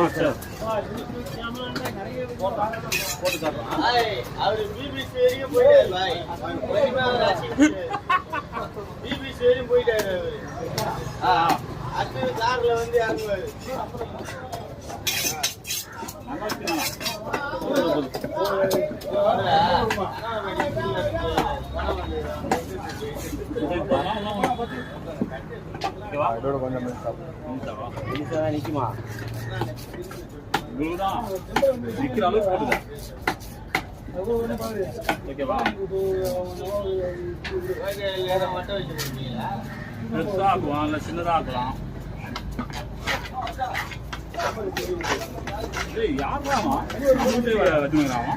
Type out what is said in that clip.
சரி அவரு பிபிசி வரைக்கும் போயிட்டாரு பாய். பிபிசி வரைக்கும் போயிட்டாரு அவரு. அடுத்தது கார்ல வந்து இறங்குவாரு. நிக்குமா நிக்கிற அளவுக்கு போட்டுதான் ஓகேவா மட்டும் வச்சு கொடுப்பீங்களா? பெருசா ஆக்குவான் இல்ல சின்னதா ஆக்கலாம். யாருமா வச்சுக்கிறான்